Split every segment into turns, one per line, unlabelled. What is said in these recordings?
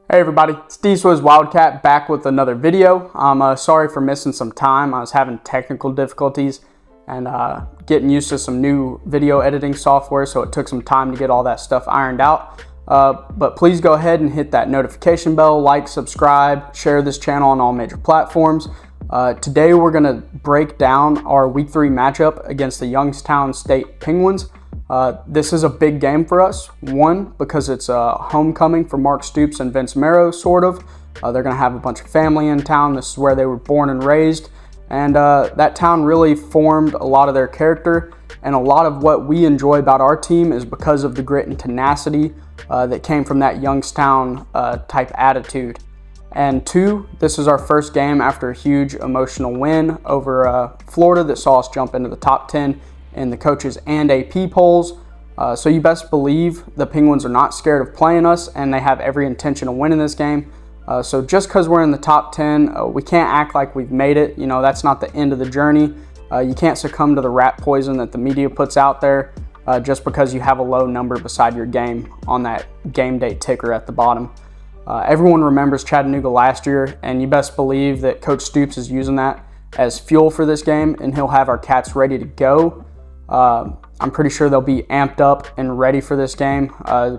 Hey everybody, it's D-Swizz Wildcat back with another video. I'm sorry for missing some time. I was having technical difficulties and getting used to some new video editing software, so it took some time to get all that stuff ironed out. But please go ahead and hit that notification bell, like, subscribe, share this channel on all major platforms. Today we're going to break down our Week 3 matchup against the Youngstown State Penguins. This is a big game for us. One, because it's a homecoming for Mark Stoops and Vince Marrow, sort of. They're going to have a bunch of family in town. This is where they were born and raised. And that town really formed a lot of their character. And a lot of what we enjoy about our team is because of the grit and tenacity that came from that Youngstown type attitude. And two, this is our first game after a huge emotional win over Florida that saw us jump into the top 10 in the coaches and AP polls. So you best believe the Penguins are not scared of playing us, and they have every intention of winning this game. So just because we're in the top 10, we can't act like we've made it. You know, that's not the end of the journey. You can't succumb to the rat poison that the media puts out there just because you have a low number beside your game on that game day ticker at the bottom. Everyone remembers Chattanooga last year, and you best believe that Coach Stoops is using that as fuel for this game, and he'll have our Cats ready to go. I'm pretty sure they'll be amped up and ready for this game.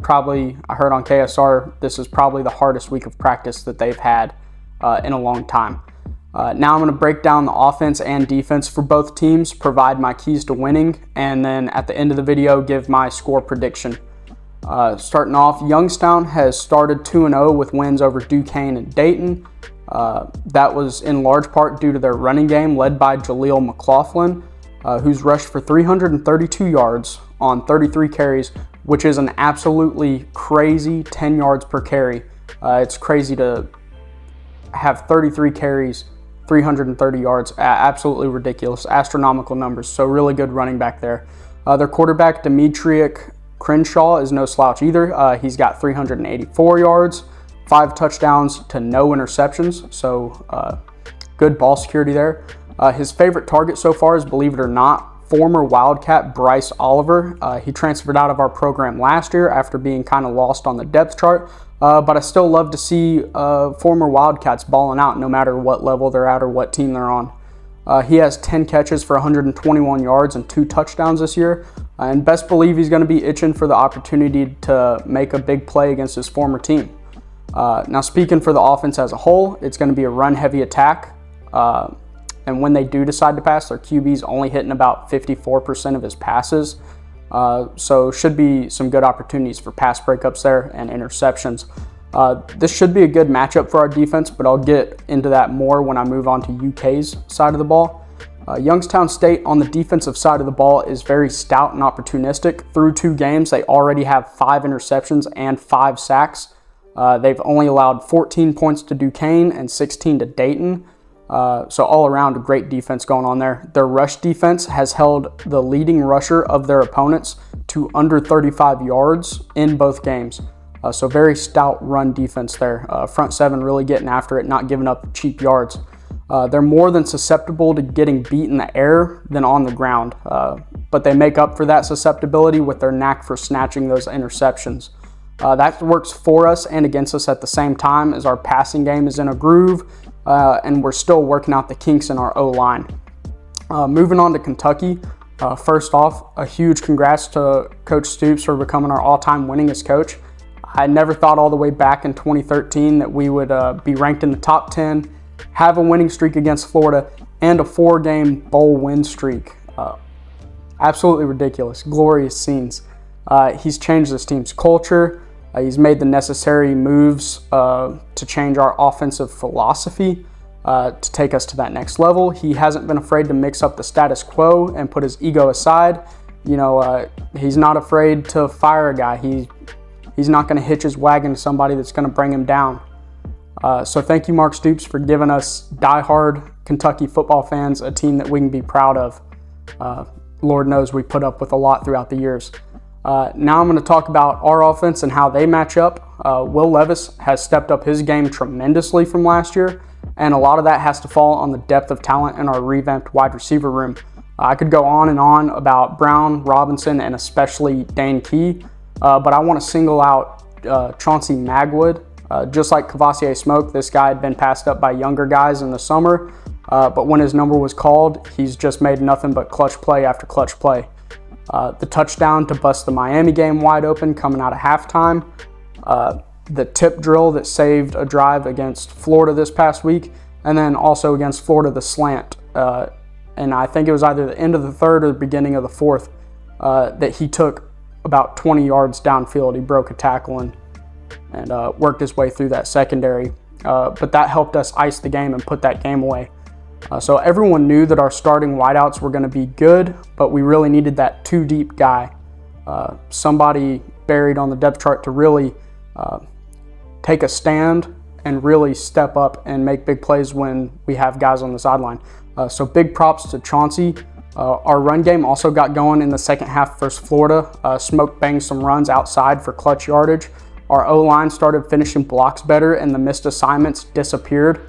Probably, I heard on KSR, this is probably the hardest week of practice that they've had in a long time. Now I'm going to break down the offense and defense for both teams, provide my keys to winning, and then at the end of the video, give my score prediction. Starting off, Youngstown has started 2-0 with wins over Duquesne and Dayton. That was in large part due to their running game led by Jaleel McLaughlin, who's rushed for 332 yards on 33 carries, which is an absolutely crazy 10 yards per carry. It's crazy to have 33 carries, 330 yards, absolutely ridiculous, astronomical numbers, so really good running back there. Their quarterback, Demetric Crenshaw, is no slouch either. He's got 384 yards, 5 touchdowns to no interceptions, so good ball security there. His favorite target so far is, believe it or not, former Wildcat Bryce Oliver. He transferred out of our program last year after being kind of lost on the depth chart, but I still love to see former Wildcats balling out no matter what level they're at or what team they're on. He has 10 catches for 121 yards and 2 touchdowns this year, and best believe he's going to be itching for the opportunity to make a big play against his former team. Now, speaking for the offense as a whole, it's going to be a run-heavy attack. And when they do decide to pass, their QB's only hitting about 54% of his passes. So should be some good opportunities for pass breakups there and interceptions. This should be a good matchup for our defense, but I'll get into that more when I move on to UK's side of the ball. Youngstown State on the defensive side of the ball is very stout and opportunistic. Through 2 games, they already have 5 interceptions and 5 sacks. They've only allowed 14 points to Duquesne and 16 to Dayton. So all around, a great defense going on there. Their rush defense has held the leading rusher of their opponents to under 35 yards in both games. So very stout run defense there. Front 7 really getting after it, not giving up cheap yards. They're more than susceptible to getting beat in the air than on the ground. But they make up for that susceptibility with their knack for snatching those interceptions. That works for us and against us at the same time, as our passing game is in a groove. And we're still working out the kinks in our O-line. Moving on to Kentucky, first off, a huge congrats to Coach Stoops for becoming our all-time winningest coach. I never thought all the way back in 2013 that we would be ranked in the top 10, have a winning streak against Florida, and a 4-game bowl win streak. Absolutely ridiculous, glorious scenes. He's changed this team's culture. He's made the necessary moves to change our offensive philosophy to take us to that next level. He hasn't been afraid to mix up the status quo and put his ego aside. You know, he's not afraid to fire a guy. He's not going to hitch his wagon to somebody that's going to bring him down. So thank you, Mark Stoops, for giving us diehard Kentucky football fans a team that we can be proud of. Lord knows we put up with a lot throughout the years. Now I'm going to talk about our offense and how they match up. Will Levis has stepped up his game tremendously from last year, and a lot of that has to fall on the depth of talent in our revamped wide receiver room. I could go on and on about Brown, Robinson, and especially Dane Key, but I want to single out Chauncey Magwood. Just like Cavassier Smoke, this guy had been passed up by younger guys in the summer, but when his number was called, he's just made nothing but clutch play after clutch play. The touchdown to bust the Miami game wide open coming out of halftime, the tip drill that saved a drive against Florida this past week, and then also against Florida, the slant. And I think it was either the end of the third or the beginning of the fourth that he took about 20 yards downfield. He broke a tackle and worked his way through that secondary. But that helped us ice the game and put that game away. So everyone knew that our starting wideouts were going to be good, but we really needed that two deep guy. Somebody buried on the depth chart to really take a stand and really step up and make big plays when we have guys on the sideline. So big props to Chauncey. Our run game also got going in the second half versus Florida. Smoke banged some runs outside for clutch yardage. Our O-line started finishing blocks better and the missed assignments disappeared.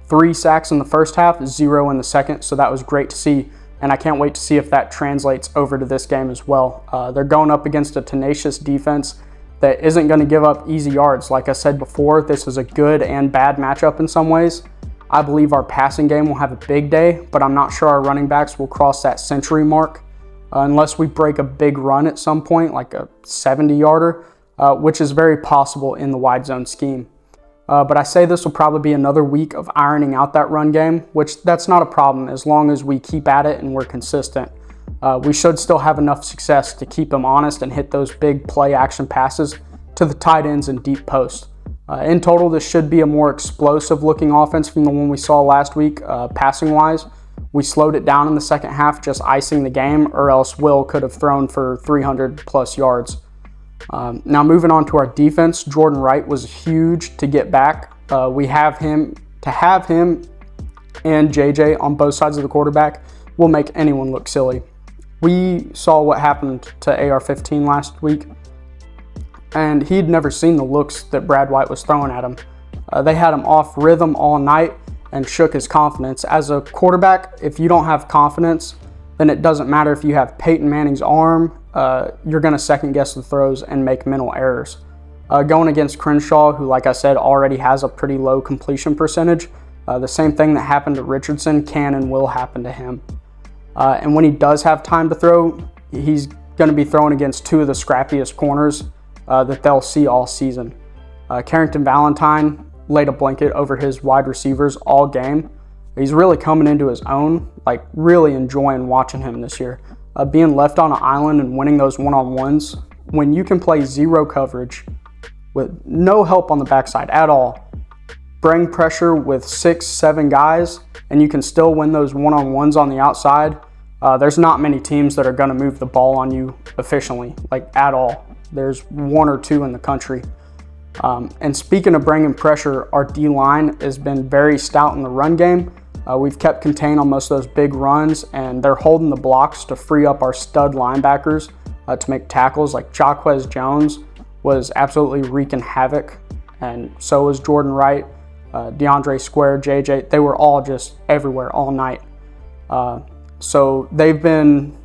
3 sacks in the first half, 0 in the second, so that was great to see. And I can't wait to see if that translates over to this game as well. They're going up against a tenacious defense that isn't going to give up easy yards. Like I said before, this is a good and bad matchup in some ways. I believe our passing game will have a big day, but I'm not sure our running backs will cross that century mark unless we break a big run at some point, like a 70-yarder, which is very possible in the wide zone scheme. But I say this will probably be another week of ironing out that run game, which that's not a problem as long as we keep at it and we're consistent. We should still have enough success to keep them honest and hit those big play action passes to the tight ends and deep post. In total, this should be a more explosive looking offense from the one we saw last week, passing wise. We slowed it down in the second half, just icing the game, or else Will could have thrown for 300 plus yards. Now moving on to our defense, Jordan Wright was huge to get back. To have him and JJ on both sides of the quarterback will make anyone look silly. We saw what happened to AR-15 last week, and he'd never seen the looks that Brad White was throwing at him. They had him off rhythm all night and shook his confidence. As a quarterback, if you don't have confidence, then it doesn't matter if you have Peyton Manning's arm, you're going to second guess the throws and make mental errors. Going against Crenshaw, who, like I said, already has a pretty low completion percentage, the same thing that happened to Richardson can and will happen to him. And when he does have time to throw, he's going to be throwing against two of the scrappiest corners that they'll see all season. Carrington Valentine laid a blanket over his wide receivers all game. He's really coming into his own, like really enjoying watching him this year. Being left on an island and winning those one-on-ones, when you can play zero coverage with no help on the backside at all, bring pressure with 6-7 guys, and you can still win those one-on-ones on the outside, there's not many teams that are going to move the ball on you efficiently, like at all. There's 1 or 2 in the country. And speaking of bringing pressure, our D-line has been very stout in the run game. We've kept contained on most of those big runs, and they're holding the blocks to free up our stud linebackers to make tackles. Like Jaquez Jones was absolutely wreaking havoc, and so was Jordan Wright, DeAndre Square, JJ. They were all just everywhere all night. So they've been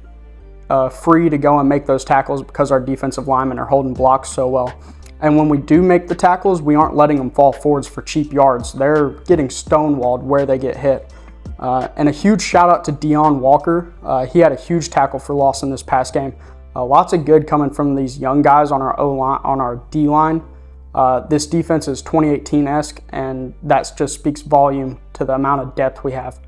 free to go and make those tackles because our defensive linemen are holding blocks so well. And when we do make the tackles, we aren't letting them fall forwards for cheap yards. They're getting stonewalled where they get hit. And a huge shout out to Deion Walker. He had a huge tackle for loss in this past game. Lots of good coming from these young guys on our O-line, on our D-line. This defense is 2018-esque, and that just speaks volume to the amount of depth we have.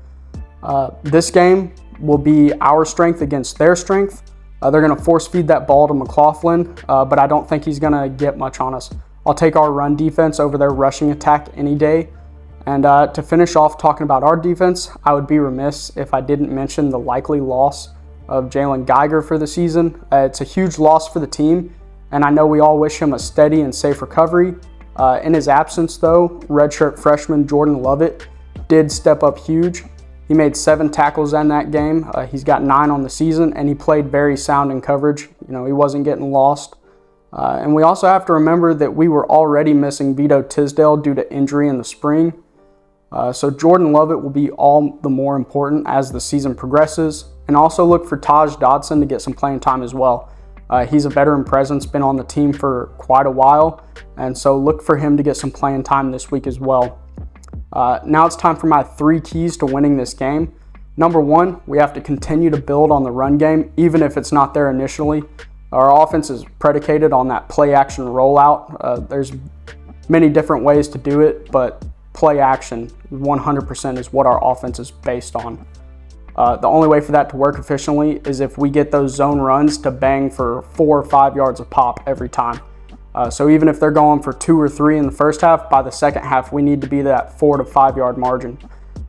This game will be our strength against their strength. They're going to force feed that ball to McLaughlin, but I don't think he's going to get much on us. I'll take our run defense over their rushing attack any day. And to finish off talking about our defense, I would be remiss if I didn't mention the likely loss of Jalen Geiger for the season. It's a huge loss for the team, and I know we all wish him a steady and safe recovery. In his absence, though, redshirt freshman Jordan Lovett did step up huge. He made 7 tackles in that game. He's got 9 on the season, and he played very sound in coverage. You know, he wasn't getting lost. And we also have to remember that we were already missing Vito Tisdale due to injury in the spring. So Jordan Lovett will be all the more important as the season progresses. And also look for Taj Dodson to get some playing time as well. He's a veteran presence, been on the team for quite a while, and so look for him to get some playing time this week as well. Now it's time for my 3 keys to winning this game. Number 1, we have to continue to build on the run game, even if it's not there initially. Our offense is predicated on that play action rollout. There's many different ways to do it, but play action 100% is what our offense is based on. The only way for that to work efficiently is if we get those zone runs to bang for 4 or 5 yards of pop every time. So even if they're going for 2 or 3 in the first half, by the second half we need to be that 4 to 5 yard margin.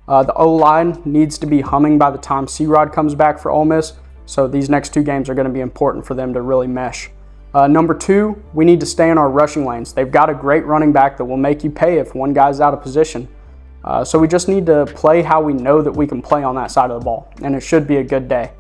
The O-line needs to be humming by the time C-Rod comes back for Ole Miss, so these next 2 games are going to be important for them to really mesh. Number 2, we need to stay in our rushing lanes. They've got a great running back that will make you pay if one guy's out of position. So we just need to play how we know that we can play on that side of the ball, and it should be a good day.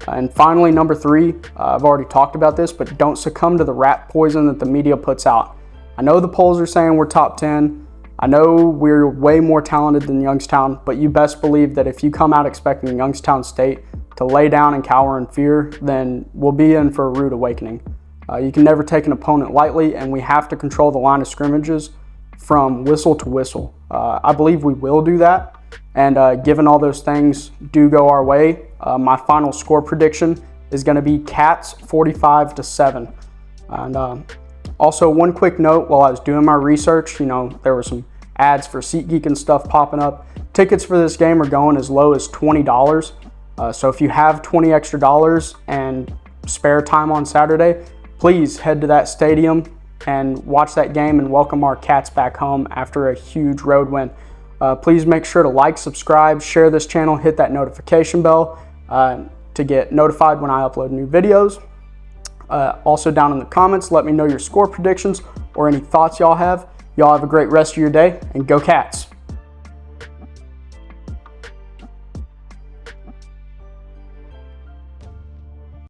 And finally, number 3, I've already talked about this, but don't succumb to the rat poison that the media puts out. I know the polls are saying we're top 10. I know we're way more talented than Youngstown, but you best believe that if you come out expecting Youngstown State to lay down and cower in fear, then we'll be in for a rude awakening. You can never take an opponent lightly, and we have to control the line of scrimmages from whistle to whistle. I believe we will do that, and given all those things do go our way, my final score prediction is going to be Cats 45-7. And also, one quick note, while I was doing my research, there were some ads for SeatGeek and stuff popping up. Tickets for this game are going as low as $20. So if you have $20 extra and spare time on Saturday, please head to that stadium and watch that game and welcome our Cats back home after a huge road win. Please make sure to like, subscribe, share this channel, hit that notification bell to get notified when I upload new videos. Also down in the comments, let me know your score predictions or any thoughts y'all have. Y'all have a great rest of your day, and go Cats!